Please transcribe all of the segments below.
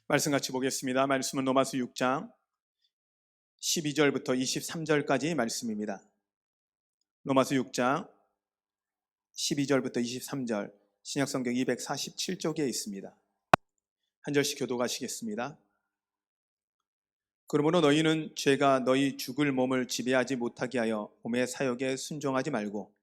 말씀 같이 보겠습니다. 말씀은 로마서 6장 12절부터 23절까지 말씀입니다. 로마서 6장 12절부터 23절, 신약성경 247쪽에 있습니다. 한 절씩 교독하시겠습니다. 그러므로 너희는 죄가 너희 죽을 몸을 지배하지 못하게 하여 몸의 사욕에 순종하지 말고,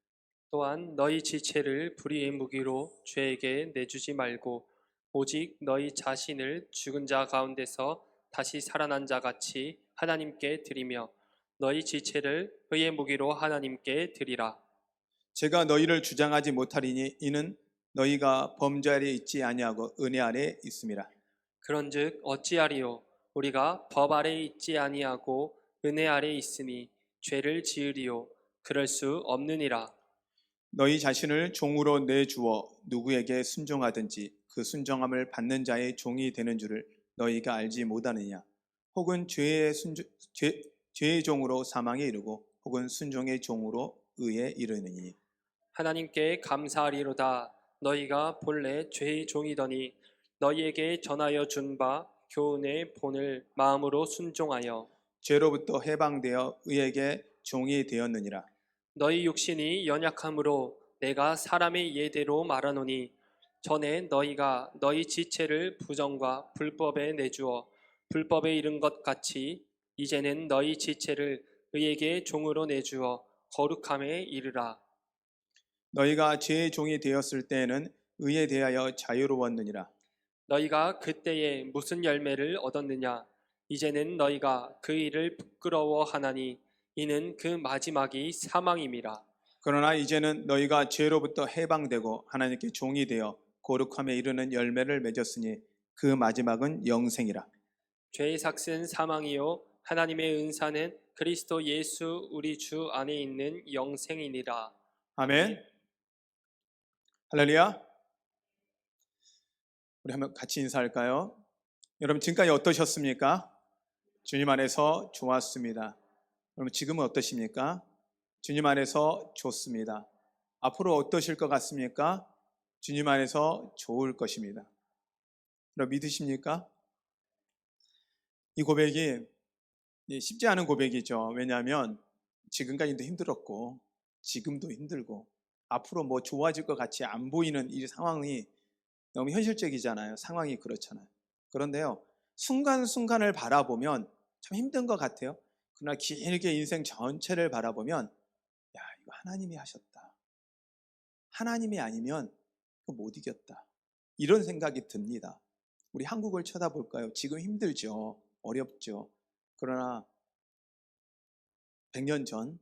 또한 너희 지체를 불의의 무기로 죄에게 내주지 말고 오직 너희 자신을 죽은 자 가운데서 다시 살아난 자 같이 하나님께 드리며 너희 지체를 의의 무기로 하나님께 드리라. 제가 너희를 주장하지 못하리니 이는 너희가 범죄 아래 있지 아니하고 은혜 아래 있음이라. 그런즉 어찌하리요? 우리가 법 아래 있지 아니하고 은혜 아래 있으니 죄를 지으리요? 그럴 수 없느니라. 너희 자신을 종으로 내주어 누구에게 순종하든지 그 순종함을 받는 자의 종이 되는 줄을 너희가 알지 못하느냐? 혹은 죄의 종으로 사망에 이르고 혹은 순종의 종으로 의에 이르느니. 하나님께 감사하리로다. 너희가 본래 죄의 종이더니 너희에게 전하여 준 바 교훈의 본을 마음으로 순종하여 죄로부터 해방되어 의에게 종이 되었느니라. 너희 육신이 연약함으로 내가 사람의 예대로 말하노니 전에 너희가 너희 지체를 부정과 불법에 내주어 불법에 이른 것 같이 이제는 너희 지체를 의에게 종으로 내주어 거룩함에 이르라. 너희가 죄의 종이 되었을 때에는 의에 대하여 자유로웠느니라. 너희가 그때에 무슨 열매를 얻었느냐? 이제는 너희가 그 일을 부끄러워하나니 이는 그 마지막이 사망임이라. 그러나 이제는 너희가 죄로부터 해방되고 하나님께 종이 되어 거룩함에 이르는 열매를 맺었으니 그 마지막은 영생이라. 죄의 삭은 사망이요 하나님의 은사는 그리스도 예수 우리 주 안에 있는 영생이니라. 아멘. 할렐루야. 우리 한번 같이 인사할까요? 여러분 지금까지 어떠셨습니까? 주님 안에서 좋았습니다. 여러분 지금은 어떠십니까? 주님 안에서 좋습니다. 앞으로 어떠실 것 같습니까? 주님 안에서 좋을 것입니다. 여러분 믿으십니까? 이 고백이 쉽지 않은 고백이죠. 왜냐하면 지금까지도 힘들었고 지금도 힘들고 앞으로 뭐 좋아질 것 같이 안 보이는 이 상황이 너무 현실적이잖아요. 상황이 그렇잖아요. 그런데요, 순간순간을 바라보면 참 힘든 것 같아요. 그러나 길게 인생 전체를 바라보면 야, 이거 하나님이 하셨다. 하나님이 아니면 이거 못 이겼다. 이런 생각이 듭니다. 우리 한국을 쳐다볼까요? 지금 힘들죠. 어렵죠. 그러나 100년 전,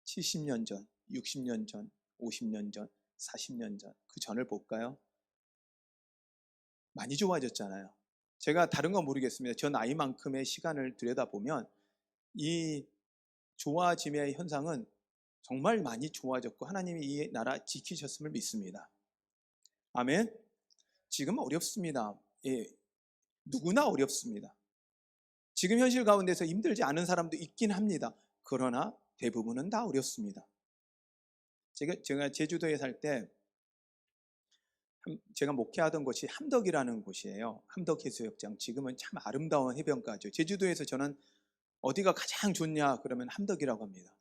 70년 전, 60년 전, 50년 전, 40년 전, 그 전을 볼까요? 많이 좋아졌잖아요. 제가 다른 건 모르겠습니다. 저 나이만큼의 시간을 들여다보면 이 좋아짐의 현상은 정말 많이 좋아졌고 하나님이 이 나라 지키셨음을 믿습니다. 아멘. 지금 어렵습니다. 예, 누구나 어렵습니다. 지금 현실 가운데서 힘들지 않은 사람도 있긴 합니다. 그러나 대부분은 다 어렵습니다. 제가 제주도에 살 때 제가 목회하던 곳이 함덕이라는 곳이에요. 함덕해수욕장. 지금은 참 아름다운 해변가죠. 제주도에서 저는 어디가 가장 좋냐 그러면 함덕이라고 합니다.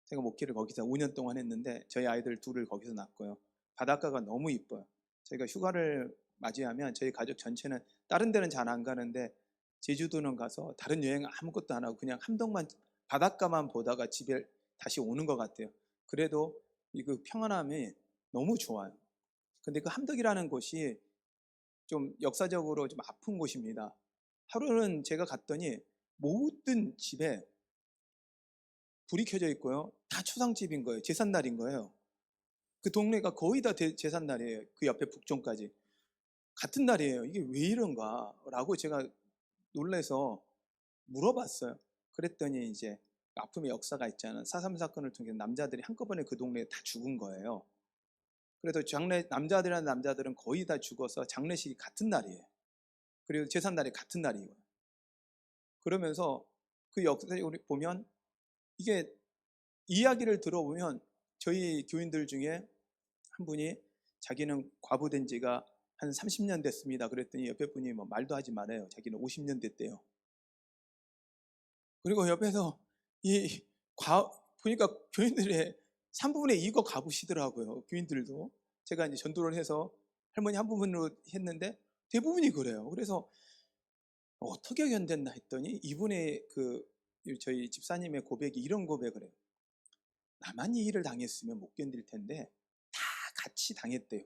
제가 목회를 거기서 5년 동안 했는데 저희 아이들 둘을 거기서 낳고요. 바닷가가 너무 이뻐요. 저희가 휴가를 맞이하면 저희 가족 전체는 다른 데는 잘 안 가는데 제주도는 가서 다른 여행 아무것도 안 하고 그냥 함덕만 바닷가만 보다가 집에 다시 오는 것 같아요. 그래도 그 평안함이 너무 좋아요. 근데 그 함덕이라는 곳이 좀 역사적으로 좀 아픈 곳입니다. 하루는 제가 갔더니 모든 집에 불이 켜져 있고요. 다 초상집인 거예요. 제삿날인 거예요. 그 동네가 거의 다 제삿날이에요. 그 옆에 북촌까지. 같은 날이에요. 이게 왜 이런가? 라고 제가 놀라서 물어봤어요. 그랬더니 이제 아픔의 역사가 있잖아요. 4.3 사건을 통해 남자들이 한꺼번에 그 동네에 다 죽은 거예요. 그래도 남자들이나 남자들은 거의 다 죽어서 장례식이 같은 날이에요. 그리고 제삿날이 같은 날이고요. 그러면서 그 역사를 보면 이게 이야기를 들어보면 저희 교인들 중에 한 분이 자기는 과부된 지가 한 30년 됐습니다. 그랬더니 옆에 분이 뭐 말도 하지 말아요. 자기는 50년 됐대요. 그리고 옆에서 보니까 교인들의 3분의 2가 가보시더라고요. 교인들도. 제가 이제 전도를 해서 할머니 한 부분으로 했는데 대부분이 그래요. 그래서 어떻게 견뎠나 했더니 이분의 저희 집사님의 고백이 이런 고백을 해요. 나만 이 일을 당했으면 못 견딜 텐데 다 같이 당했대요.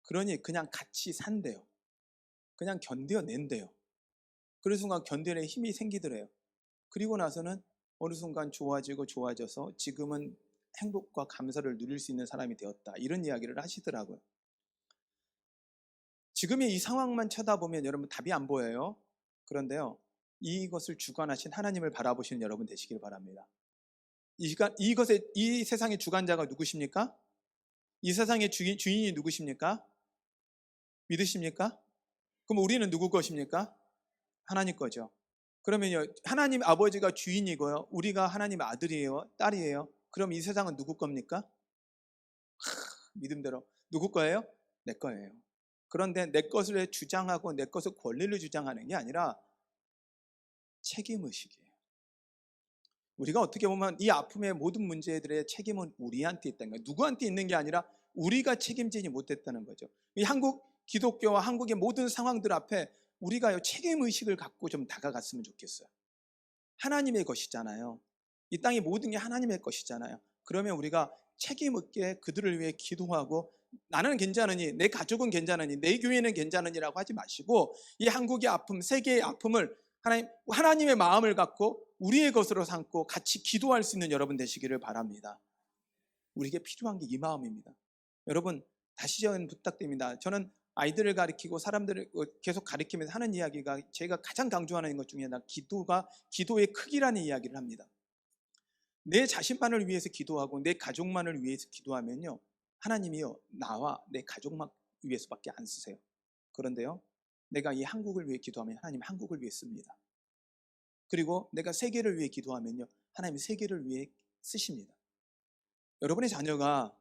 그러니 그냥 같이 산대요. 그냥 견뎌낸대요. 그런 순간 견뎌낼 힘이 생기더래요. 그리고 나서는 어느 순간 좋아져서 지금은 행복과 감사를 누릴 수 있는 사람이 되었다. 이런 이야기를 하시더라고요. 지금의 이 상황만 쳐다보면 여러분 답이 안 보여요. 그런데요, 이것을 주관하신 하나님을 바라보시는 여러분 되시길 바랍니다. 이 세상의 주관자가 누구십니까? 이 세상의 주인이 누구십니까? 믿으십니까? 그럼 우리는 누구 것입니까? 하나님 거죠. 그러면요, 하나님 아버지가 주인이고요, 우리가 하나님 아들이에요, 딸이에요. 그럼 이 세상은 누구 겁니까? 믿음대로 누구 거예요? 내 거예요. 그런데 내 것을 주장하고 내 것을 권리를 주장하는 게 아니라 책임의식이에요. 우리가 어떻게 보면 이 아픔의 모든 문제들의 책임은 우리한테 있다는 거예요. 누구한테 있는 게 아니라 우리가 책임지지 못했다는 거죠. 이 한국 기독교와 한국의 모든 상황들 앞에 우리가 책임의식을 갖고 좀 다가갔으면 좋겠어요. 하나님의 것이잖아요. 이 땅의 모든 게 하나님의 것이잖아요. 그러면 우리가 책임 있게 그들을 위해 기도하고, 나는 괜찮으니, 내 가족은 괜찮으니, 내 교회는 괜찮으니라고 하지 마시고, 이 한국의 아픔, 세계의 아픔을 하나님의 마음을 갖고 우리의 것으로 삼고 같이 기도할 수 있는 여러분 되시기를 바랍니다. 우리에게 필요한 게 이 마음입니다. 여러분, 다시 전 부탁드립니다. 저는 아이들을 가르치고 사람들을 계속 가르치면서 하는 이야기가, 제가 가장 강조하는 것 중에 하나, 기도의 크기라는 이야기를 합니다. 내 자신만을 위해서 기도하고 내 가족만을 위해서 기도하면요, 하나님이요, 나와 내 가족만 위해서밖에 안 쓰세요. 그런데요, 내가 이 한국을 위해 기도하면 하나님 한국을 위해 씁니다. 그리고 내가 세계를 위해 기도하면요, 하나님이 세계를 위해 쓰십니다. 여러분의 자녀가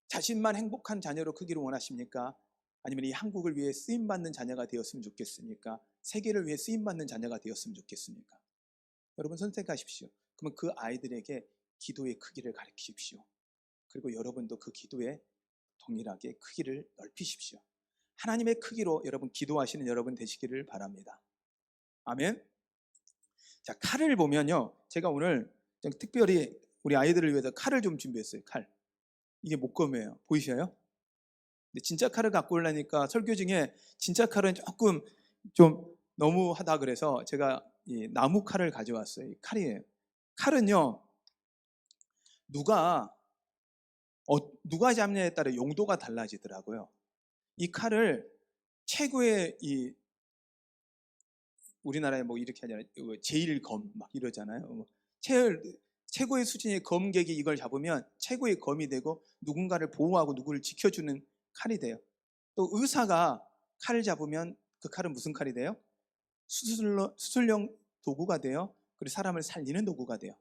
자신만 행복한 자녀로 크기를 원하십니까? 아니면 이 한국을 위해 쓰임받는 자녀가 되었으면 좋겠습니까? 세계를 위해 쓰임받는 자녀가 되었으면 좋겠습니까? 여러분 선택하십시오. 그러면 그 아이들에게 기도의 크기를 가르치십시오. 그리고 여러분도 그 기도의 동일하게 크기를 넓히십시오. 하나님의 크기로 여러분 기도하시는 여러분 되시기를 바랍니다. 아멘. 자, 칼을 보면요, 제가 오늘 좀 특별히 우리 아이들을 위해서 칼을 좀 준비했어요. 칼. 이게 목검이에요. 보이셔요? 근데 진짜 칼을 갖고 오려니까 설교 중에 진짜 칼은 조금 좀 너무하다 그래서 제가 이 나무 칼을 가져왔어요. 이 칼이에요. 칼은요, 누가 잡냐에 따라 용도가 달라지더라고요. 이 칼을 최고의 우리나라에 뭐 이렇게 하잖아요. 제일검 막 이러잖아요. 최고의 수준의 검객이 이걸 잡으면 최고의 검이 되고 누군가를 보호하고 누구를 지켜주는 칼이 돼요. 또 의사가 칼을 잡으면 그 칼은 무슨 칼이 돼요? 수술용 도구가 돼요. 그리고 사람을 살리는 도구가 돼요.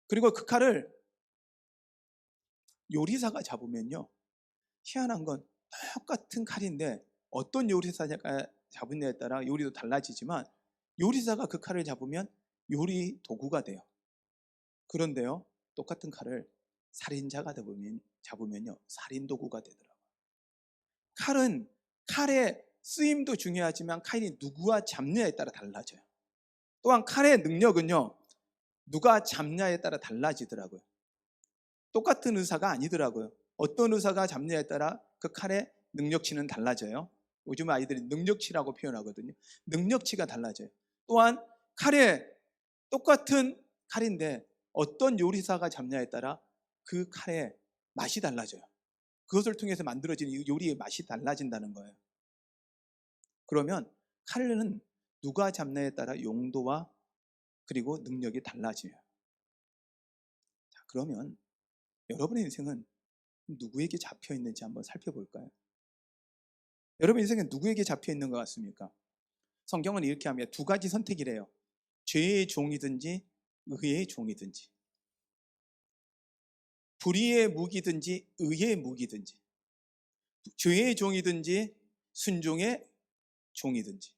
그리고 그 칼을 요리사가 잡으면요, 희한한 건 똑같은 칼인데 어떤 요리사가 잡느냐에 따라 요리도 달라지지만, 요리사가 그 칼을 잡으면 요리 도구가 돼요. 그런데요, 똑같은 칼을 살인자가 잡으면요, 살인 도구가 되더라고요. 칼의 쓰임도 중요하지만 칼이 누구와 잡느냐에 따라 달라져요. 또한 칼의 능력은요, 누가 잡냐에 따라 달라지더라고요. 똑같은 의사가 아니더라고요. 어떤 의사가 잡느냐에 따라 그 칼의 능력치는 달라져요. 요즘 아이들이 능력치라고 표현하거든요. 능력치가 달라져요. 또한 똑같은 칼인데 어떤 요리사가 잡냐에 따라 그 칼의 맛이 달라져요. 그것을 통해서 만들어진 요리의 맛이 달라진다는 거예요. 그러면 칼은 누가 잡냐에 따라 용도와 그리고 능력이 달라져요. 자, 그러면 여러분의 인생은 누구에게 잡혀 있는지 한번 살펴볼까요? 여러분 인생은 누구에게 잡혀 있는 것 같습니까? 성경은 이렇게 합니다. 두 가지 선택이래요. 죄의 종이든지 의의 종이든지, 불의의 무기든지 의의 무기든지. 죄의 종이든지 순종의 종이든지.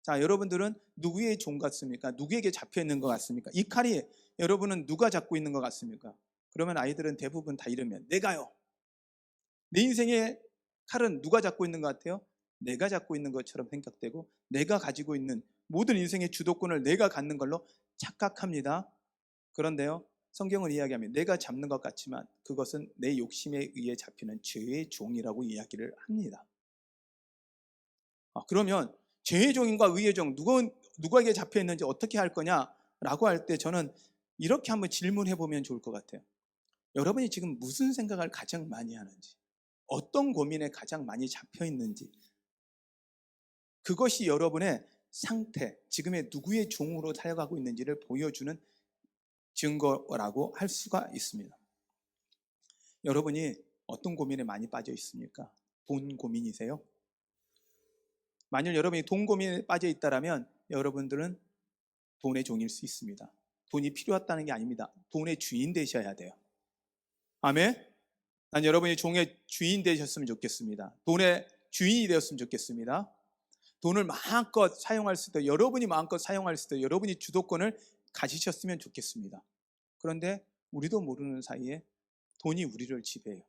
자, 여러분들은 누구의 종 같습니까? 누구에게 잡혀 있는 것 같습니까? 이 칼이 여러분은 누가 잡고 있는 것 같습니까? 그러면 아이들은 대부분 다 이러면 내가요. 내 인생의 칼은 누가 잡고 있는 것 같아요? 내가 잡고 있는 것처럼 생각되고 내가 가지고 있는 모든 인생의 주도권을 내가 갖는 걸로 착각합니다. 그런데요, 성경을 이야기하면 내가 잡는 것 같지만 그것은 내 욕심에 의해 잡히는 죄의 종이라고 이야기를 합니다. 그러면 죄의 종인과 의의 종 누구에게 잡혀 있는지 어떻게 할 거냐라고 할 때 저는 이렇게 한번 질문해 보면 좋을 것 같아요. 여러분이 지금 무슨 생각을 가장 많이 하는지, 어떤 고민에 가장 많이 잡혀 있는지, 그것이 여러분의 상태, 지금의 누구의 종으로 살아가고 있는지를 보여주는 증거라고 할 수가 있습니다. 여러분이 어떤 고민에 많이 빠져 있습니까? 돈 고민이세요? 만일 여러분이 돈 고민에 빠져 있다면 여러분들은 돈의 종일 수 있습니다. 돈이 필요하다는 게 아닙니다. 돈의 주인 되셔야 돼요. 아멘? 난 여러분이 종의 주인 되셨으면 좋겠습니다. 돈의 주인이 되었으면 좋겠습니다. 돈을 마음껏 사용할 수 있도록, 여러분이 마음껏 사용할 수 있도록 여러분이 주도권을 가지셨으면 좋겠습니다. 그런데 우리도 모르는 사이에 돈이 우리를 지배해요.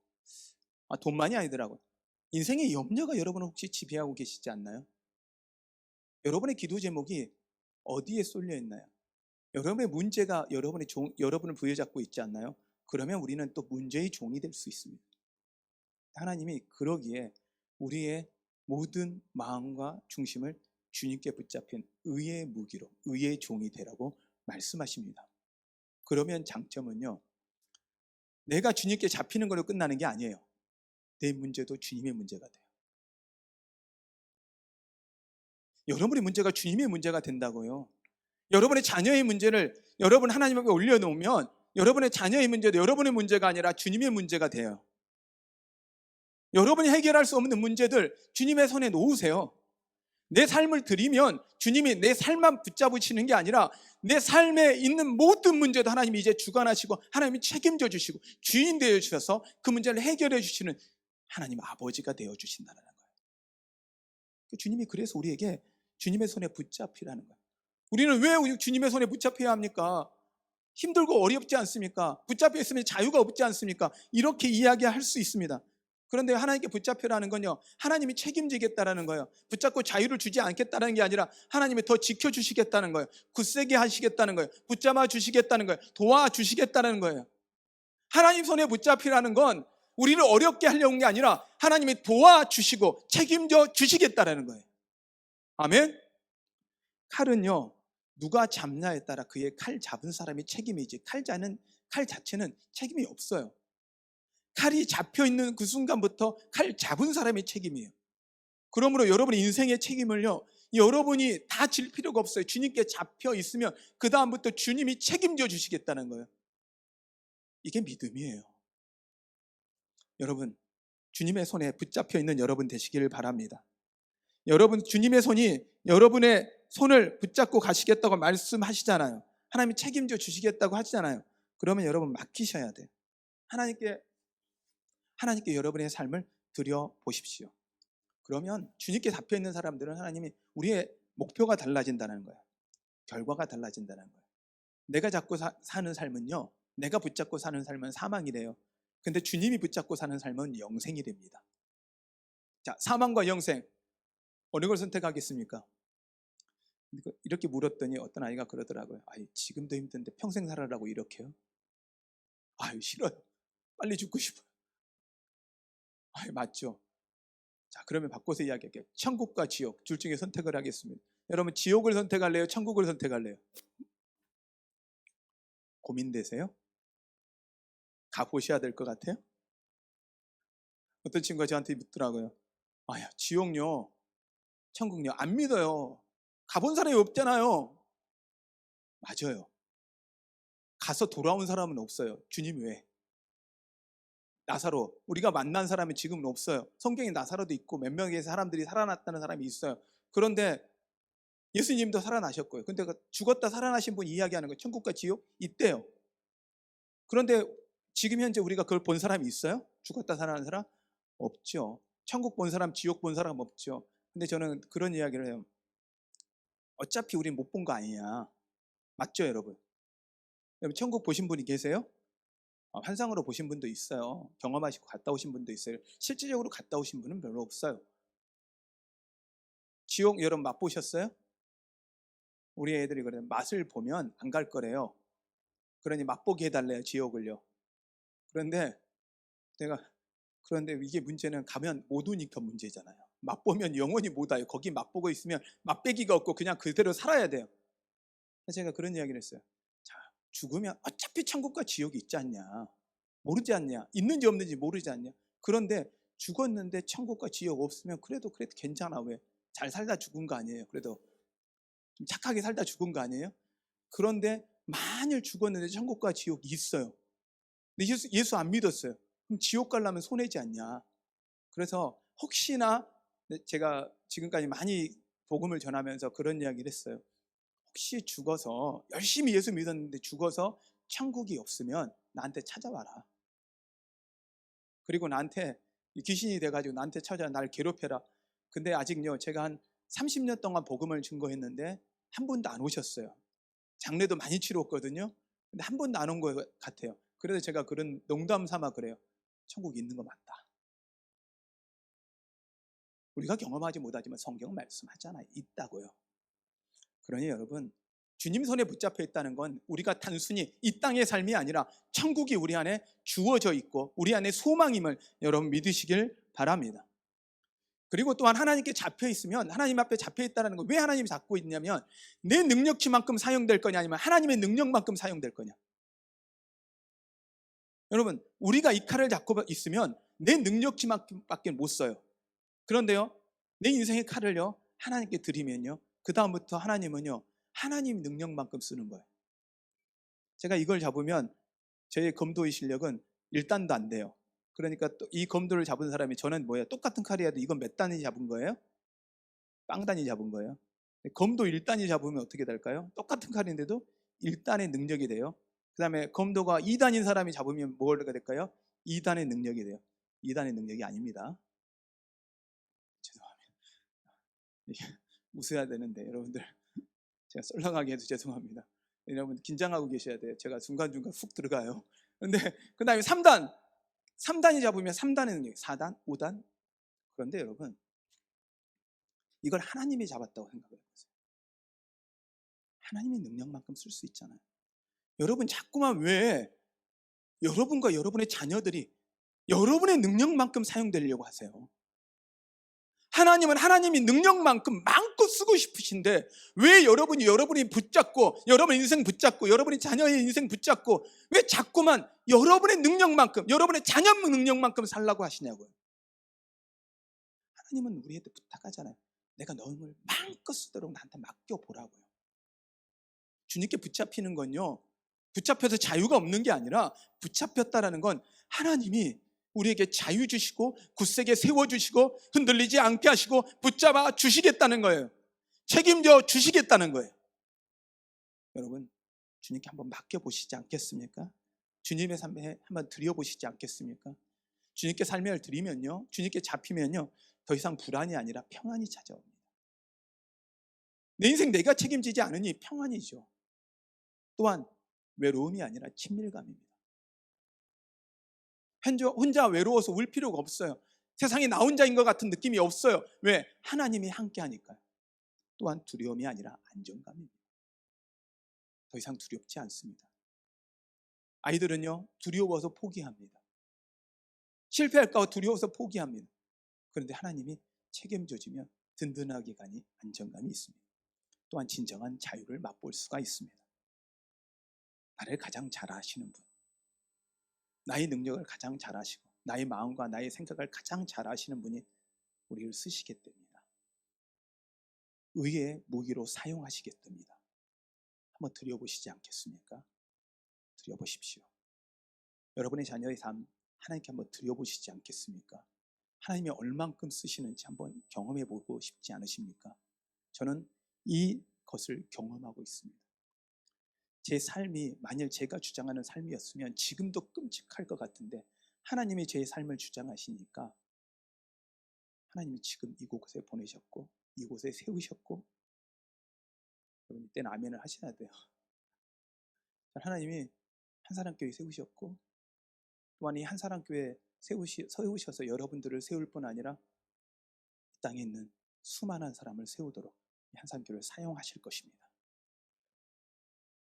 돈만이 아니더라고요. 인생의 염려가 여러분을 혹시 지배하고 계시지 않나요? 여러분의 기도 제목이 어디에 쏠려 있나요? 여러분의 문제가 여러분을 부여잡고 있지 않나요? 그러면 우리는 또 문제의 종이 될 수 있습니다. 하나님이 그러기에 우리의 모든 마음과 중심을 주님께 붙잡힌 의의 무기로, 의의 종이 되라고 말씀하십니다. 그러면 장점은요, 내가 주님께 잡히는 걸로 끝나는 게 아니에요. 내 문제도 주님의 문제가 돼요. 여러분의 문제가 주님의 문제가 된다고요. 여러분의 자녀의 문제를 여러분 하나님 앞에 올려놓으면 여러분의 자녀의 문제도 여러분의 문제가 아니라 주님의 문제가 돼요. 여러분이 해결할 수 없는 문제들 주님의 손에 놓으세요. 내 삶을 드리면 주님이 내 삶만 붙잡으시는 게 아니라 내 삶에 있는 모든 문제도 하나님이 이제 주관하시고 하나님이 책임져 주시고 주인 되어 주셔서 그 문제를 해결해 주시는 하나님 아버지가 되어 주신다는 거예요. 주님이 그래서 우리에게 주님의 손에 붙잡히라는 거예요. 우리는 왜 주님의 손에 붙잡혀야 합니까? 힘들고 어렵지 않습니까? 붙잡혀 있으면 자유가 없지 않습니까? 이렇게 이야기할 수 있습니다. 그런데 하나님께 붙잡혀라는 건요, 하나님이 책임지겠다라는 거예요. 붙잡고 자유를 주지 않겠다는 게 아니라 하나님이 더 지켜주시겠다는 거예요. 굳세게 하시겠다는 거예요. 붙잡아 주시겠다는 거예요. 도와주시겠다는 거예요. 하나님 손에 붙잡히라는 건 우리를 어렵게 하려는 게 아니라 하나님이 도와주시고 책임져 주시겠다는 거예요. 아멘? 칼은요, 누가 잡냐에 따라 그의 칼 잡은 사람이 책임이지 칼 자체는 책임이 없어요. 칼이 잡혀있는 그 순간부터 칼 잡은 사람의 책임이에요. 그러므로 여러분의 인생의 책임을요, 여러분이 다 질 필요가 없어요. 주님께 잡혀 있으면 그 다음부터 주님이 책임져 주시겠다는 거예요. 이게 믿음이에요. 여러분, 주님의 손에 붙잡혀 있는 여러분 되시기를 바랍니다. 여러분, 주님의 손이 여러분의 손을 붙잡고 가시겠다고 말씀하시잖아요. 하나님이 책임져 주시겠다고 하시잖아요. 그러면 여러분 맡기셔야 돼요. 하나님께 여러분의 삶을 드려보십시오. 그러면 주님께 잡혀있는 사람들은 하나님이 우리의 목표가 달라진다는 거예요. 결과가 달라진다는 거예요. 내가 잡고 사는 삶은요, 내가 붙잡고 사는 삶은 사망이래요. 근데 주님이 붙잡고 사는 삶은 영생이 됩니다. 자, 사망과 영생 어느 걸 선택하겠습니까? 이렇게 물었더니 어떤 아이가 그러더라고요. 지금도 힘든데 평생 살아라고 이렇게요? 싫어요. 빨리 죽고 싶어요. 맞죠? 자, 그러면 바꿔서 이야기할게요. 천국과 지옥 둘 중에 선택을 하겠습니다. 여러분, 지옥을 선택할래요? 천국을 선택할래요? 고민되세요? 가보셔야 될 것 같아요? 어떤 친구가 저한테 묻더라고요. 지옥요, 천국요, 안 믿어요. 가본 사람이 없잖아요. 맞아요. 가서 돌아온 사람은 없어요. 주님 외에. 나사로, 우리가 만난 사람이 지금은 없어요. 성경에 나사로도 있고 몇 명의 사람들이 살아났다는 사람이 있어요. 그런데 예수님도 살아나셨고요. 근데 죽었다 살아나신 분 이야기하는 거예요. 천국과 지옥 있대요. 그런데 지금 현재 우리가 그걸 본 사람이 있어요? 죽었다 살아난 사람? 없죠. 천국 본 사람, 지옥 본 사람 없죠. 근데 저는 그런 이야기를 해요. 어차피 우린 못 본 거 아니냐. 맞죠, 여러분? 여러분 천국 보신 분이 계세요? 환상으로 보신 분도 있어요. 경험하시고 갔다 오신 분도 있어요. 실질적으로 갔다 오신 분은 별로 없어요. 지옥 여러분 맛보셨어요? 우리 애들이 그래요. 맛을 보면 안 갈 거래요. 그러니 맛보게 해달래요, 지옥을요. 그런데 내가 그런데 이게 문제는 가면 못 오니까 문제잖아요. 맛보면 영원히 못 와요. 거기 맛보고 있으면 맛배기가 없고 그냥 그대로 살아야 돼요. 그래서 제가 그런 이야기를 했어요. 자, 죽으면 어차피 천국과 지옥이 있지 않냐. 모르지 않냐. 있는지 없는지 모르지 않냐. 그런데 죽었는데 천국과 지옥 없으면 그래도 괜찮아. 왜? 잘 살다 죽은 거 아니에요. 그래도 좀 착하게 살다 죽은 거 아니에요? 그런데 만일 죽었는데 천국과 지옥이 있어요. 근데 예수 안 믿었어요. 그럼 지옥 가려면 손해지 않냐. 그래서 혹시나 제가 지금까지 많이 복음을 전하면서 그런 이야기를 했어요. 혹시 죽어서 열심히 예수 믿었는데 죽어서 천국이 없으면 나한테 찾아와라. 그리고 나한테 귀신이 돼가지고 나한테 찾아와 날 괴롭혀라. 근데 아직요 제가 한 30년 동안 복음을 증거했는데 한 번도 안 오셨어요. 장례도 많이 치렀거든요. 근데 한 번도 안 온 것 같아요. 그래서 제가 그런 농담 삼아 그래요. 천국이 있는 거 맞다. 우리가 경험하지 못하지만 성경 말씀하잖아요. 있다고요. 그러니 여러분 주님 손에 붙잡혀 있다는 건 우리가 단순히 이 땅의 삶이 아니라 천국이 우리 안에 주어져 있고 우리 안에 소망임을 여러분 믿으시길 바랍니다. 그리고 또한 하나님께 잡혀 있으면 하나님 앞에 잡혀 있다는 건 왜 하나님이 잡고 있냐면 내 능력치만큼 사용될 거냐 아니면 하나님의 능력만큼 사용될 거냐. 여러분 우리가 이 칼을 잡고 있으면 내 능력치만큼밖에 못 써요. 그런데요 내 인생의 칼을요 하나님께 드리면요 그 다음부터 하나님은요 하나님 능력만큼 쓰는 거예요. 제가 이걸 잡으면 저의 검도의 실력은 1단도 안 돼요. 그러니까 또 이 검도를 잡은 사람이 저는 뭐예요? 똑같은 칼이라도 이건 몇 단이 잡은 거예요? 빵단이 잡은 거예요. 검도 1단이 잡으면 어떻게 될까요? 똑같은 칼인데도 1단의 능력이 돼요. 그 다음에 검도가 2단인 사람이 잡으면 뭐가 될까요? 2단의 능력이 돼요. 2단의 능력이 아닙니다. 죄송합니다. 웃어야 되는데 여러분들 제가 썰렁하게 해도 죄송합니다. 여러분 긴장하고 계셔야 돼요. 제가 중간중간 훅 들어가요. 근데 그 다음에 3단이 잡으면 3단의 능력, 4단, 5단. 그런데 여러분 이걸 하나님이 잡았다고 생각을 해보세요. 하나님의 능력만큼 쓸 수 있잖아요. 여러분 자꾸만 왜 여러분과 여러분의 자녀들이 여러분의 능력만큼 사용되려고 하세요? 하나님은 하나님이 능력만큼 마음껏 쓰고 싶으신데 왜 여러분이 붙잡고 여러분 인생 붙잡고 여러분이 자녀의 인생 붙잡고 왜 자꾸만 여러분의 능력만큼 여러분의 자녀 능력만큼 살라고 하시냐고요. 하나님은 우리한테 부탁하잖아요. 내가 너를 마음껏 쓰도록 나한테 맡겨보라고요. 주님께 붙잡히는 건요 붙잡혀서 자유가 없는 게 아니라 붙잡혔다라는 건 하나님이 우리에게 자유 주시고 굳세게 세워주시고 흔들리지 않게 하시고 붙잡아 주시겠다는 거예요. 책임져 주시겠다는 거예요. 여러분 주님께 한번 맡겨보시지 않겠습니까? 주님의 삶에 한번 드려보시지 않겠습니까? 주님께 삶을 드리면요 주님께 잡히면요 더 이상 불안이 아니라 평안이 찾아옵니다. 내 인생 내가 책임지지 않으니 평안이죠. 또한 외로움이 아니라 친밀감입니다. 혼자 외로워서 울 필요가 없어요. 세상에 나 혼자인 것 같은 느낌이 없어요. 왜? 하나님이 함께 하니까요. 또한 두려움이 아니라 안정감입니다. 더 이상 두렵지 않습니다. 아이들은요 두려워서 포기합니다. 실패할까 봐 두려워서 포기합니다. 그런데 하나님이 책임져 주면 든든하게 가니 안정감이 있습니다. 또한 진정한 자유를 맛볼 수가 있습니다. 나를 가장 잘 아시는 분, 나의 능력을 가장 잘 아시고 나의 마음과 나의 생각을 가장 잘 아시는 분이 우리를 쓰시겠답니다. 의의 무기로 사용하시겠답니다. 한번 드려보시지 않겠습니까? 드려보십시오. 여러분의 자녀의 삶 하나님께 한번 드려보시지 않겠습니까? 하나님이 얼만큼 쓰시는지 한번 경험해보고 싶지 않으십니까? 저는 이것을 경험하고 있습니다. 제 삶이 만일 제가 주장하는 삶이었으면 지금도 끔찍할 것 같은데 하나님이 제 삶을 주장하시니까 하나님이 지금 이곳에 보내셨고 이곳에 세우셨고, 여러분 이때는 아멘을 하셔야 돼요. 하나님이 한사람교회 세우셨고, 또한 이 한사람교회 세우셔서 여러분들을 세울 뿐 아니라 이 땅에 있는 수많은 사람을 세우도록 이 한사람교회를 사용하실 것입니다.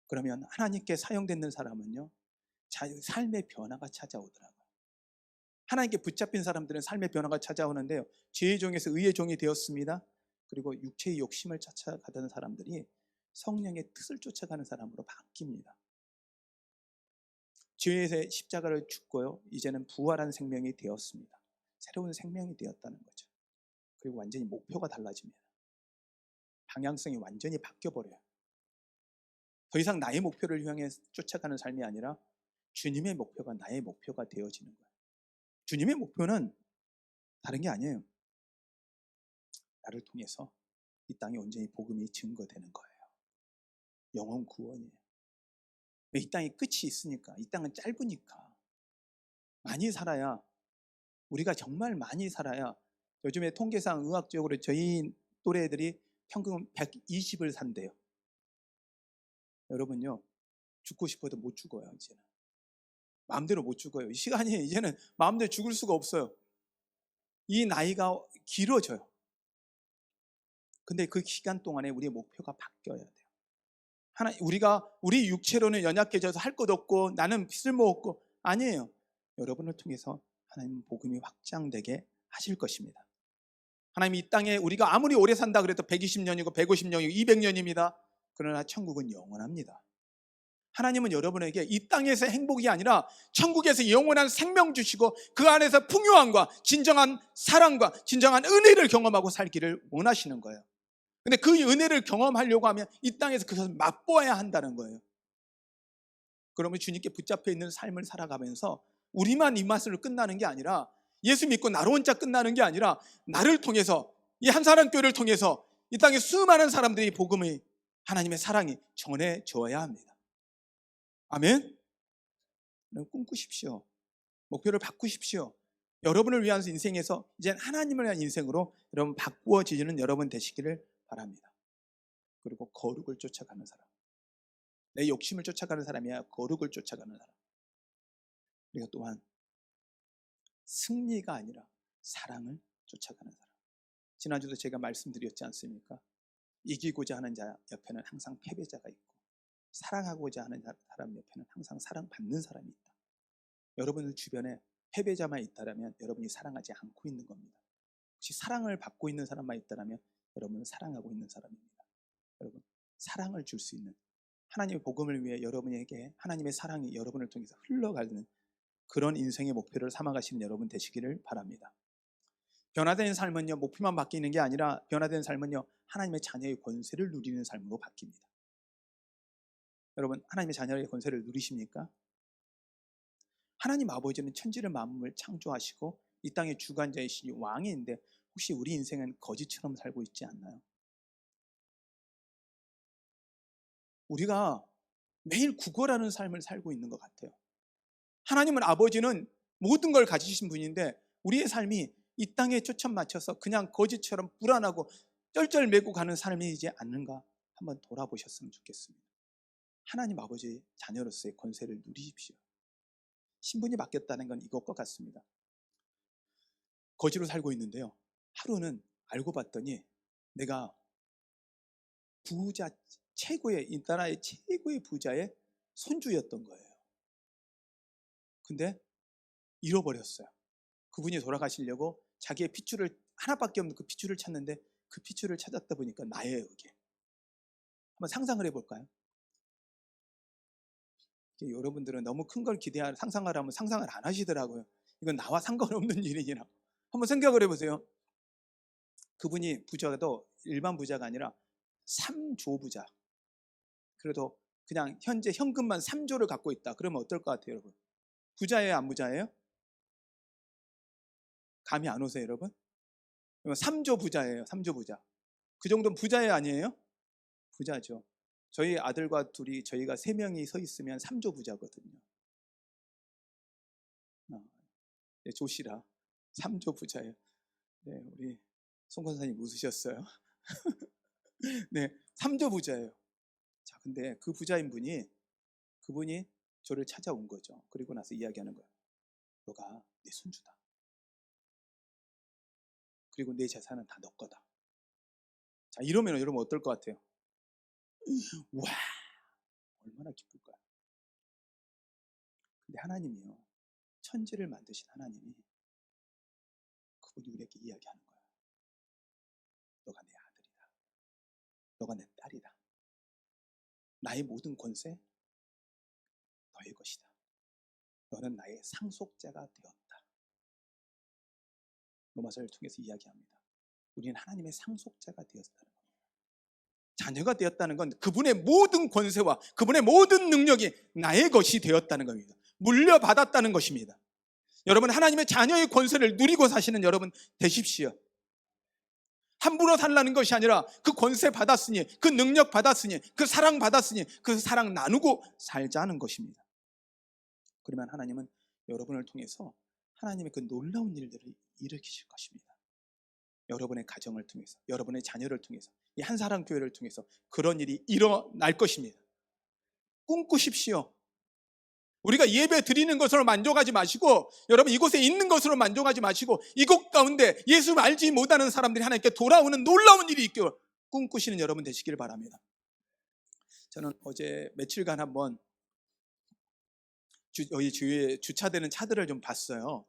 그러면 하나님께 사용되는 사람은요, 삶의 변화가 찾아오더라고요. 하나님께 붙잡힌 사람들은 삶의 변화가 찾아오는데요, 죄의 종에서 의의 종이 되었습니다. 그리고 육체의 욕심을 쫓아가던 사람들이 성령의 뜻을 쫓아가는 사람으로 바뀝니다. 죄의 십자가를 죽고요, 이제는 부활한 생명이 되었습니다. 새로운 생명이 되었다는 거죠. 그리고 완전히 목표가 달라집니다. 방향성이 완전히 바뀌어버려요. 더 이상 나의 목표를 향해 쫓아가는 삶이 아니라 주님의 목표가 나의 목표가 되어지는 거예요. 주님의 목표는 다른 게 아니에요. 나를 통해서 이 땅에 온전히 복음이 증거되는 거예요. 영혼 구원이에요. 이 땅에 끝이 있으니까, 이 땅은 짧으니까 많이 살아야, 우리가 정말 많이 살아야, 요즘에 통계상 의학적으로 저희 또래들이 평균 120을 산대요. 여러분요, 죽고 싶어도 못 죽어요. 이제는 마음대로 못 죽어요. 이 시간이 이제는 마음대로 죽을 수가 없어요. 이 나이가 길어져요. 근데 그 기간 동안에 우리의 목표가 바뀌어야 돼요. 우리 육체로는 연약해져서 할 것 없고 나는 쓸모없고, 아니에요. 여러분을 통해서 하나님은 복음이 확장되게 하실 것입니다. 하나님, 이 땅에 우리가 아무리 오래 산다 그래도 120년이고 150년이고 200년입니다. 그러나 천국은 영원합니다. 하나님은 여러분에게 이 땅에서 행복이 아니라 천국에서 영원한 생명 주시고 그 안에서 풍요함과 진정한 사랑과 진정한 은혜를 경험하고 살기를 원하시는 거예요. 근데 그 은혜를 경험하려고 하면 이 땅에서 그것을 맛보아야 한다는 거예요. 그러면 주님께 붙잡혀 있는 삶을 살아가면서 우리만 이 맛으로 끝나는 게 아니라, 예수 믿고 나로 혼자 끝나는 게 아니라, 나를 통해서, 이 한사람교회를 통해서 이 땅에 수많은 사람들이 복음의, 하나님의 사랑이 전해져야 합니다. 아멘? 꿈꾸십시오. 목표를 바꾸십시오. 여러분을 위한 인생에서 이제 하나님을 위한 인생으로 여러분 바꾸어지는 여러분 되시기를 바랍니다. 그리고 거룩을 쫓아가는 사람, 내 욕심을 쫓아가는 사람이 아니라 거룩을 쫓아가는 사람, 그리고 또한 승리가 아니라 사랑을 쫓아가는 사람. 지난주도 제가 말씀드렸지 않습니까? 이기고자 하는 자 옆에는 항상 패배자가 있고, 사랑하고자 하는 사람 옆에는 항상 사랑받는 사람이 있다. 여러분들 주변에 패배자만 있다면 여러분이 사랑하지 않고 있는 겁니다. 혹시 사랑을 받고 있는 사람만 있다면 여러분은 사랑하고 있는 사람입니다. 여러분, 사랑을 줄 수 있는, 하나님의 복음을 위해 여러분에게 하나님의 사랑이 여러분을 통해서 흘러가는 그런 인생의 목표를 삼아가시는 여러분 되시기를 바랍니다. 변화된 삶은요, 목표만 바뀌는 게 아니라 변화된 삶은요, 하나님의 자녀의 권세를 누리는 삶으로 바뀝니다. 여러분, 하나님의 자녀의 권세를 누리십니까? 하나님 아버지는 천지를 만물을 창조하시고 이 땅의 주관자이시니 왕인데, 혹시 우리 인생은 거지처럼 살고 있지 않나요? 우리가 매일 구걸하는 삶을 살고 있는 것 같아요. 하나님은, 아버지는 모든 걸 가지신 분인데 우리의 삶이 이 땅에 초점 맞춰서 그냥 거지처럼 불안하고 쩔쩔매고 가는 삶이지 않는가 한번 돌아보셨으면 좋겠습니다. 하나님 아버지의 자녀로서의 권세를 누리십시오. 신분이 바뀌었다는 건 이것과 같습니다. 거지로 살고 있는데요, 하루는 알고 봤더니 내가 부자, 이 나라의 최고의 부자의 손주였던 거예요. 근데 잃어버렸어요. 그분이 돌아가시려고 자기의 핏줄을, 하나밖에 없는 그 핏줄을 찾는데, 그 핏줄을 찾았다 보니까 나예요. 그게 한번 상상을 해볼까요? 여러분들은 너무 큰 걸 상상하라면 상상을 안 하시더라고요. 이건 나와 상관없는 일이니라. 한번 생각을 해보세요. 그분이 부자도 일반 부자가 아니라 3조 부자. 그래도 그냥 현재 현금만 3조를 갖고 있다. 그러면 어떨 것 같아요, 여러분? 부자예요, 안 부자예요? 감이 안 오세요, 여러분? 3조 부자예요, 3조 부자. 그 정도는 부자예요, 아니에요? 부자죠. 저희 아들과 둘이, 저희가 3명이 서 있으면 3조 부자거든요. 조시라 3조 부자예요. 네, 우리 송 권사님 웃으셨어요. 네, 삼조 부자예요. 자, 근데 그 부자인 그분이 저를 찾아온 거죠. 그리고 나서 이야기하는 거예요. 너가 내 손주다. 그리고 내 재산은 다 너 거다. 자, 이러면 여러분 어떨 것 같아요? 와, 얼마나 기쁠까요? 근데 하나님이요, 천지를 만드신 하나님이 그분이 우리에게 이야기하는 거예요. 너가 내 아들이다. 너가 내 딸이다. 나의 모든 권세 너의 것이다. 너는 나의 상속자가 되었다. 로마서를 통해서 이야기합니다. 우리는 하나님의 상속자가 되었다는 겁니다. 자녀가 되었다는 건 그분의 모든 권세와 그분의 모든 능력이 나의 것이 되었다는 겁니다. 물려받았다는 것입니다. 여러분, 하나님의 자녀의 권세를 누리고 사시는 여러분 되십시오. 함부로 살라는 것이 아니라 그 권세 받았으니, 그 능력 받았으니, 그 사랑 받았으니 그 사랑 나누고 살자는 것입니다. 그러면 하나님은 여러분을 통해서 하나님의 그 놀라운 일들을 일으키실 것입니다. 여러분의 가정을 통해서, 여러분의 자녀를 통해서, 이 한사랑 교회를 통해서 그런 일이 일어날 것입니다. 꿈꾸십시오. 우리가 예배 드리는 것으로 만족하지 마시고, 여러분 이곳에 있는 것으로 만족하지 마시고, 이곳 가운데 예수 알지 못하는 사람들이 하나님께 돌아오는 놀라운 일이 있기를 꿈꾸시는 여러분 되시길 바랍니다. 저는 어제 며칠간 한번 여기 주위에 주차되는 차들을 좀 봤어요.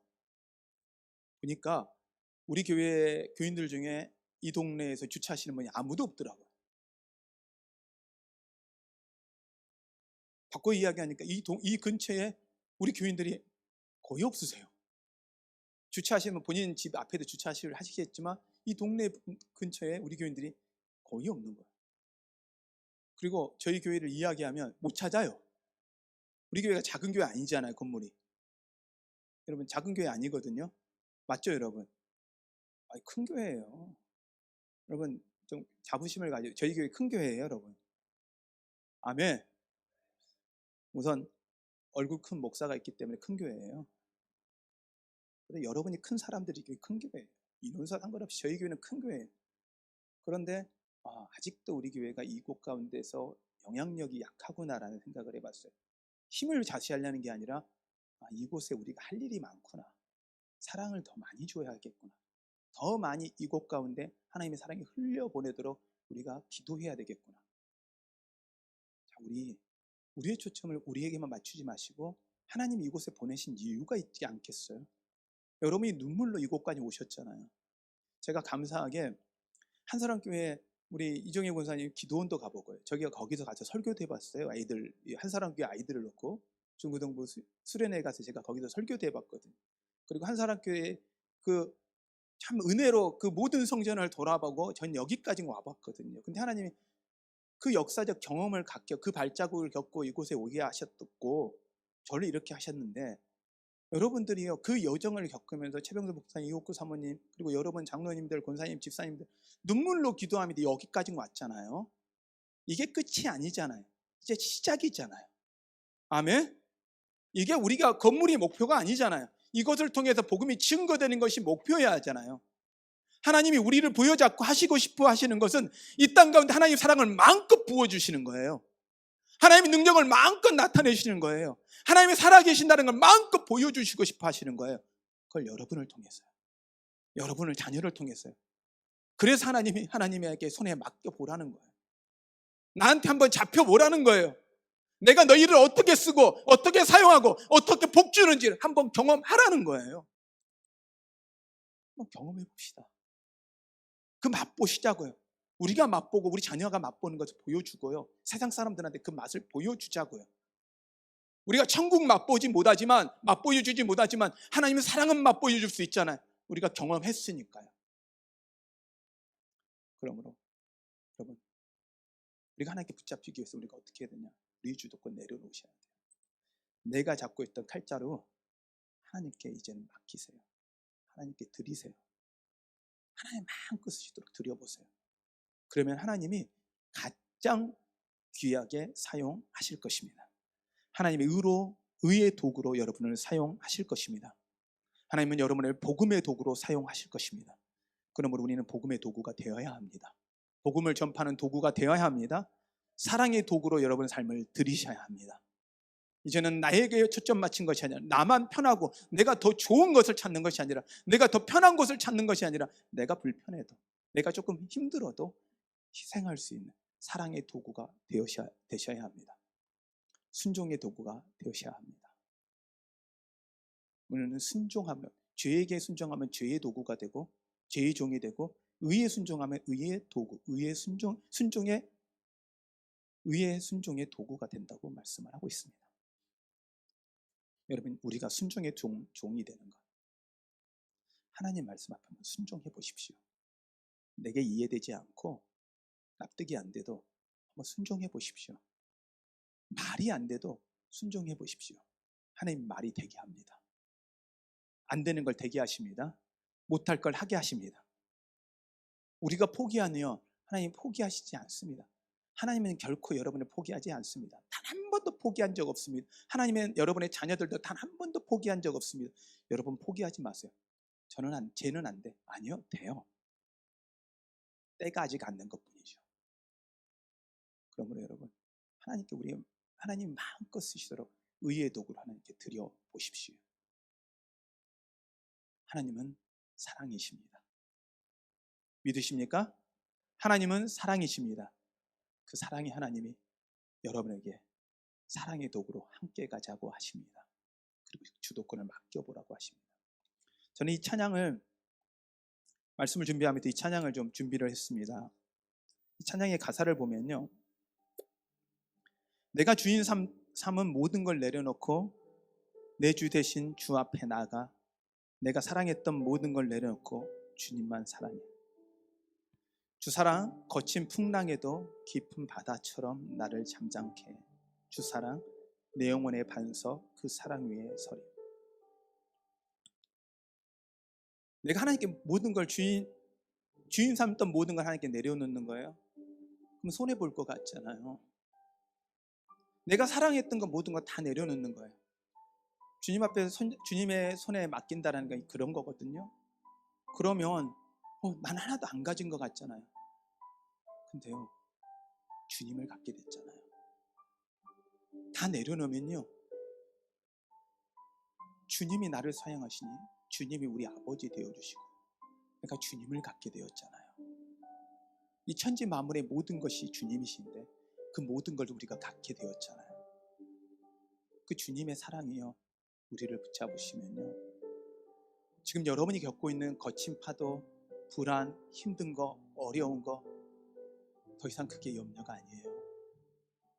보니까 우리 교회 교인들 중에 이 동네에서 주차하시는 분이 아무도 없더라고요. 바꿔 이야기하니까 이 근처에 우리 교인들이 거의 없으세요. 주차하시면 본인 집 앞에도 하시겠지만 이 동네 근처에 우리 교인들이 거의 없는 거예요. 그리고 저희 교회를 이야기하면 못 찾아요. 우리 교회가 작은 교회 아니잖아요, 건물이. 여러분, 작은 교회 아니거든요. 맞죠, 여러분? 아니, 큰 교회예요. 여러분, 좀 자부심을 가지고, 저희 교회 큰 교회예요, 여러분. 아멘. 우선 얼굴 큰 목사가 있기 때문에 큰 교회예요. 근데 여러분이 큰 사람들이 큰 교회예요. 인원수 상관없이 저희 교회는 큰 교회예요. 그런데 아직도 우리 교회가 이곳 가운데서 영향력이 약하구나라는 생각을 해봤어요. 힘을 자시하려는 게 아니라 이곳에 우리가 할 일이 많구나. 사랑을 더 많이 줘야겠구나. 더 많이 이곳 가운데 하나님의 사랑이 흘려보내도록 우리가 기도해야 되겠구나. 자, 우리의 초점을 우리에게만 맞추지 마시고 하나님이 이곳에 보내신 이유가 있지 않겠어요? 여러분이 눈물로 이곳까지 오셨잖아요. 제가 감사하게 한사랑교회 우리 이정혜 권사님 기도원도 가보고요. 저기가 거기서 가서 설교도 해봤어요. 아이들, 한사랑교회 아이들을 놓고 중고등부 수련회 가서 제가 거기서 설교도 해봤거든요. 그리고 한사랑교회 그 참 은혜로 그 모든 성전을 돌아보고 전 여기까지 와봤거든요. 근데 하나님이 그 역사적 경험을 그 발자국을 겪고 이곳에 오게 하셨고 저를 이렇게 하셨는데, 여러분들이요 그 여정을 겪으면서 최병수 목사님, 이옥구 사모님, 그리고 여러분 장로님들, 권사님, 집사님들 눈물로 기도하면서 여기까지 왔잖아요. 이게 끝이 아니잖아요. 이제 시작이잖아요. 아멘. 이게 우리가 건물이 목표가 아니잖아요. 이것을 통해서 복음이 증거되는 것이 목표여야 하잖아요. 하나님이 우리를 부여잡고 하시고 싶어 하시는 것은 이 땅 가운데 하나님의 사랑을 마음껏 부어주시는 거예요. 하나님의 능력을 마음껏 나타내시는 거예요. 하나님이 살아계신다는 걸 마음껏 보여주시고 싶어 하시는 거예요. 그걸 여러분을 통해서요. 여러분을 자녀를 통해서요. 그래서 하나님이 하나님에게 손에 맡겨보라는 거예요. 나한테 한번 잡혀보라는 거예요. 내가 너희를 어떻게 쓰고 어떻게 사용하고 어떻게 복주는지를 한번 경험하라는 거예요. 한번 경험해 봅시다. 그 맛보시자고요. 우리가 맛보고 우리 자녀가 맛보는 것을 보여주고요. 세상 사람들한테 그 맛을 보여주자고요. 우리가 천국 맛보지 못하지만 하나님의 사랑은 맛보여줄 수 있잖아요. 우리가 경험했으니까요. 그러므로 여러분, 우리가 하나님께 붙잡히기 위해서 우리가 어떻게 해야 되냐? 우리 주도권 내려놓으셔야 돼요. 내가 잡고 있던 칼자루 하나님께 이제는 맡기세요. 하나님께 드리세요. 하나님 마음껏 쓰시도록 드려보세요. 그러면 하나님이 가장 귀하게 사용하실 것입니다. 하나님의 의의 도구로 여러분을 사용하실 것입니다. 하나님은 여러분을 복음의 도구로 사용하실 것입니다. 그러므로 우리는 복음의 도구가 되어야 합니다. 복음을 전파하는 도구가 되어야 합니다. 사랑의 도구로 여러분 삶을 들이셔야 합니다. 이제는 나에게 초점 맞춘 것이 아니라 나만 편하고 내가 더 좋은 것을 찾는 것이 아니라 내가 더 편한 것을 찾는 것이 아니라 내가 불편해도 내가 조금 힘들어도 희생할 수 있는 사랑의 도구가 되셔야 합니다. 순종의 도구가 되셔야 합니다. 우리는 순종하면 죄에게 순종하면 죄의 도구가 되고 죄의 종이 되고 의에 순종하면 의의 도구, 의의 순종의 도구가 된다고 말씀을 하고 있습니다. 여러분, 우리가 순종의 종이 되는 것, 하나님 말씀 앞에 한번 순종해 보십시오. 내게 이해되지 않고 납득이 안 돼도 한번 순종해 보십시오. 말이 안 돼도 순종해 보십시오. 하나님 말이 되게 합니다. 안 되는 걸 되게 하십니다. 못할 걸 하게 하십니다. 우리가 포기하네요. 하나님 포기하시지 않습니다. 하나님은 결코 여러분을 포기하지 않습니다. 단 한 번도 포기한 적 없습니다. 하나님은 여러분의 자녀들도 단 한 번도 포기한 적 없습니다. 여러분 포기하지 마세요. 쟤는 안 돼. 아니요, 돼요. 때가 아직 안 된 것뿐이죠. 그러므로 여러분, 하나님 마음껏 쓰시도록 의의 도구를 하나님께 드려 보십시오. 하나님은 사랑이십니다. 믿으십니까? 하나님은 사랑이십니다. 그 사랑의 하나님이 여러분에게 사랑의 도구로 함께 가자고 하십니다. 그리고 주도권을 맡겨보라고 하십니다. 저는 이 찬양을 말씀을 준비하면서 이 찬양을 좀 준비를 했습니다. 이 찬양의 가사를 보면요, 내가 주인 삼은 모든 걸 내려놓고 내 주 대신 주 앞에 나가 내가 사랑했던 모든 걸 내려놓고 주님만 사랑해. 주 사랑 거친 풍랑에도 깊은 바다처럼 나를 잠잠케 해. 주 사랑 내 영혼의 반석 그 사랑 위에 서리. 내가 하나님께 모든 걸 주인 삼던 모든 걸 하나님께 내려놓는 거예요. 그럼 손해 볼 것 같잖아요. 내가 사랑했던 거 모든 거 다 내려놓는 거예요. 주님 앞에 주님의 손에 맡긴다라는 게 그런 거거든요. 그러면 난 하나도 안 가진 것 같잖아요. 근데요, 주님을 갖게 됐잖아요. 다 내려놓으면요, 주님이 나를 사랑하시니 주님이 우리 아버지 되어주시고 그러니까 주님을 갖게 되었잖아요. 이 천지 만물의 모든 것이 주님이신데 그 모든 걸 우리가 갖게 되었잖아요. 그 주님의 사랑이요, 우리를 붙잡으시면요, 지금 여러분이 겪고 있는 거친 파도, 불안, 힘든 거, 어려운 거 더 이상 그게 염려가 아니에요.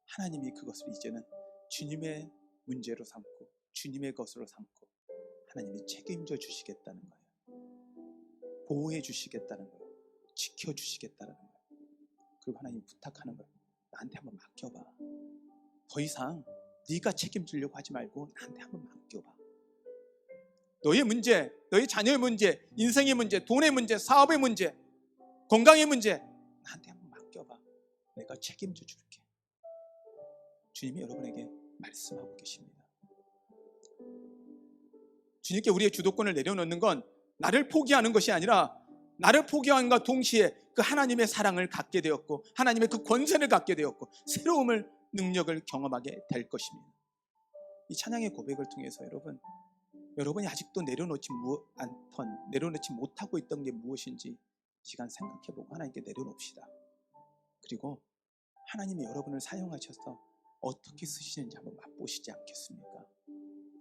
하나님이 그것을 이제는 주님의 문제로 삼고 주님의 것으로 삼고 하나님이 책임져 주시겠다는 거예요. 보호해 주시겠다는 거예요. 지켜주시겠다는 거예요. 그리고 하나님 부탁하는 거예요. 나한테 한번 맡겨봐. 더 이상 네가 책임지려고 하지 말고 나한테 한번 맡겨봐. 너의 문제, 너의 자녀의 문제, 인생의 문제, 돈의 문제, 사업의 문제, 건강의 문제 나한테 한번 맡겨봐. 내가 책임져 줄게. 주님이 여러분에게 말씀하고 계십니다. 주님께 우리의 주도권을 내려놓는 건 나를 포기하는 것이 아니라 나를 포기함과 동시에 그 하나님의 사랑을 갖게 되었고 하나님의 그 권세를 갖게 되었고 새로움을, 능력을 경험하게 될 것입니다. 이 찬양의 고백을 통해서 여러분이 아직도 내려놓지 못하고 있던 게 무엇인지 이 시간 생각해보고 하나님께 내려놓읍시다. 그리고 하나님이 여러분을 사용하셔서 어떻게 쓰시는지 한번 맛보시지 않겠습니까?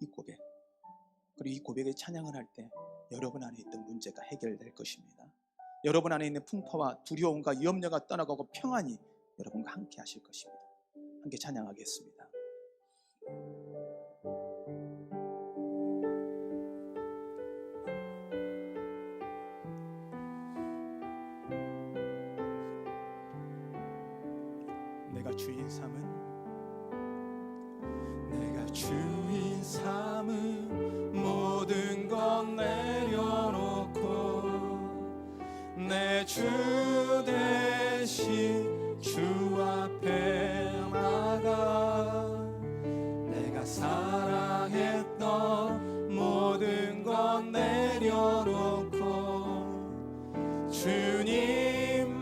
이 고백, 그리고 이 고백의 찬양을 할 때 여러분 안에 있던 문제가 해결될 것입니다. 여러분 안에 있는 풍파와 두려움과 염려가 떠나가고 평안이 여러분과 함께 하실 것입니다. 함께 찬양하겠습니다. 내가 주인 삼은 모든 건 내려놓고 내 주 대신 주 앞에 나가 내가 사랑했던 모든 건 내려놓고 주님만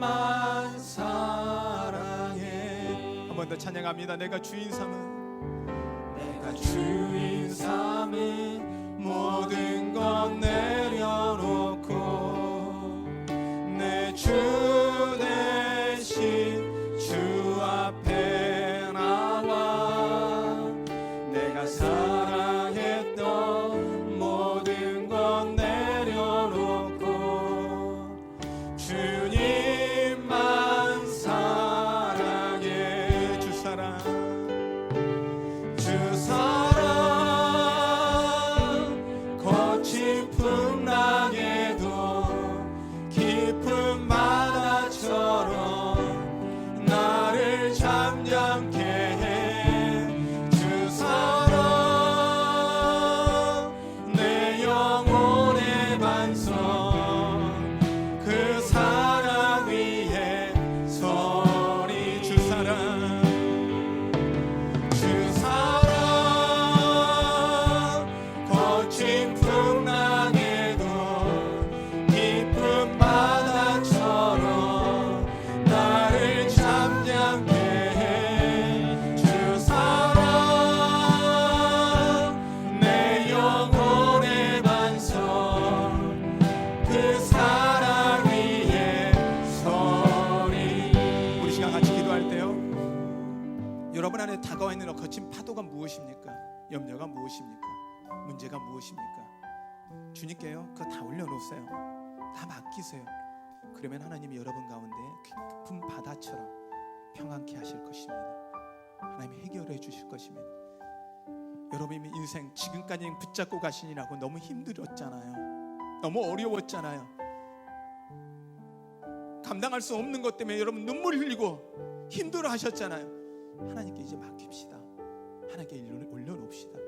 사랑해. 한 번 더 찬양합니다. 내가 주인 삼은, 내가 주인 삼은 모든 것 내려놓고 내 주 대신 주 앞에 나와 내가 사랑했던 모든 것 내려놓고 주님만 사랑해. 주 사랑, 주 사랑 거친 풍랑에도 깊은 바다처럼 나를 잠잠케 해. 주 사랑 내 영혼의 반성 그 사랑 위에 서리. 주 사랑, 주 사랑 거친 풍랑에도 깊은 바다처럼 나를 잠잠케 해. 주 사랑 내 영혼의 반성 그 사랑 위에 서리. 우리 시간 같이 기도할 때요, 여러분 안에 다가와 있는 거친 파도가 무엇입니까? 염려가 무엇입니까? 문제가 무엇입니까? 주님께요, 그거 다 올려놓으세요. 다 맡기세요. 그러면 하나님이 여러분 가운데 깊은 바다처럼 평안케 하실 것입니다. 하나님이 해결해 주실 것입니다. 여러분의 인생 지금까지 붙잡고 가시느라고 너무 힘들었잖아요. 너무 어려웠잖아요. 감당할 수 없는 것 때문에 여러분 눈물 흘리고 힘들어 하셨잖아요. 하나님께 이제 맡깁시다. 하나님께 올려놓읍시다.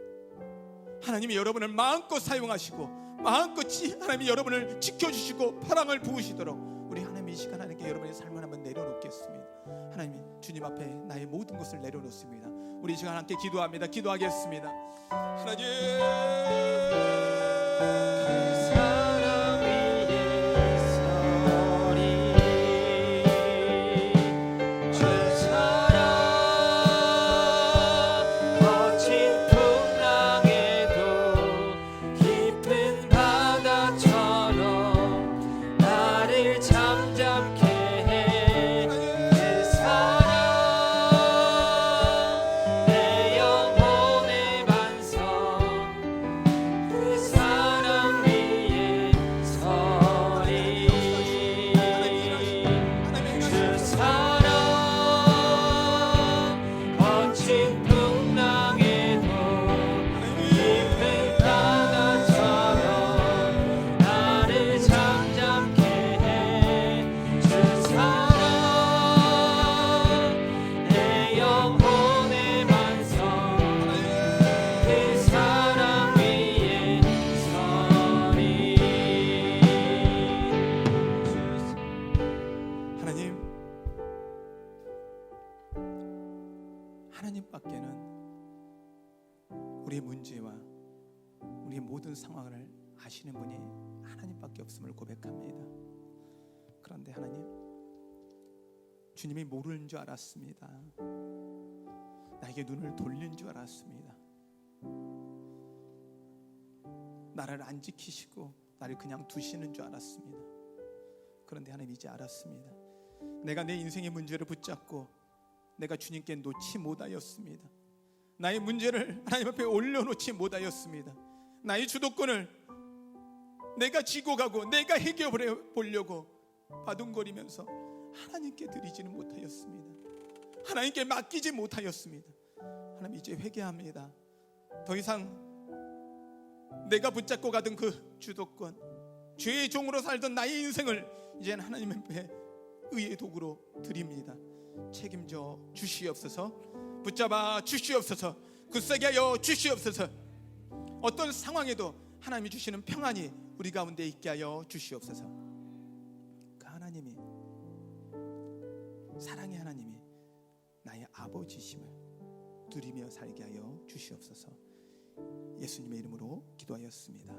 하나님이 여러분을 마음껏 사용하시고 마음껏 하나님이 여러분을 지켜주시고 파랑을 부으시도록 우리 하나님 이 시간 하나님께 여러분의 삶을 한번 내려놓겠습니다. 하나님이 주님 앞에 나의 모든 것을 내려놓습니다. 우리 이 시간 함께 기도합니다. 기도하겠습니다. 하나님, 사랑 위에 서리. 주 사랑 거친 풍랑에도 깊은 바다처럼 나를 잠잠케 해. 그 사랑 내 영혼의 반성 그 사랑 위에 서리. 주 사랑 거친 풍랑에도 깊은 바다처럼 나를 잠잠케 해. 주 사랑 내 영혼의 반성 그 사랑 위에 서리. 하나님, 하나님밖에는 우리의 문제와 우리의 모든 상황을 아시는 분이 하나님밖에 없음을 고백합니다. 그런데 하나님, 주님이 모르는 줄 알았습니다. 나에게 눈을 돌린 줄 알았습니다. 나를 안 지키시고 나를 그냥 두시는 줄 알았습니다. 그런데 하나님 이제 알았습니다. 내가 내 인생의 문제를 붙잡고 내가 주님께 놓지 못하였습니다. 나의 문제를 하나님 앞에 올려놓지 못하였습니다. 나의 주도권을 내가 쥐고 가고 내가 해결해 보려고 바둥거리면서 하나님께 드리지는 못하였습니다. 하나님께 맡기지 못하였습니다. 하나님 이제 회개합니다. 더 이상 내가 붙잡고 가던 그 주도권, 죄의 종으로 살던 나의 인생을 이제는 하나님 앞에 의의 도구로 드립니다. 책임져 주시옵소서. 붙잡아 주시옵소서. 굳세게 하여 주시옵소서. 어떤 상황에도 하나님이 주시는 평안이 우리 가운데 있게 하여 주시옵소서. 그 하나님이, 사랑의 하나님이 나의 아버지심을 누리며 살게 하여 주시옵소서. 예수님의 이름으로 기도하였습니다.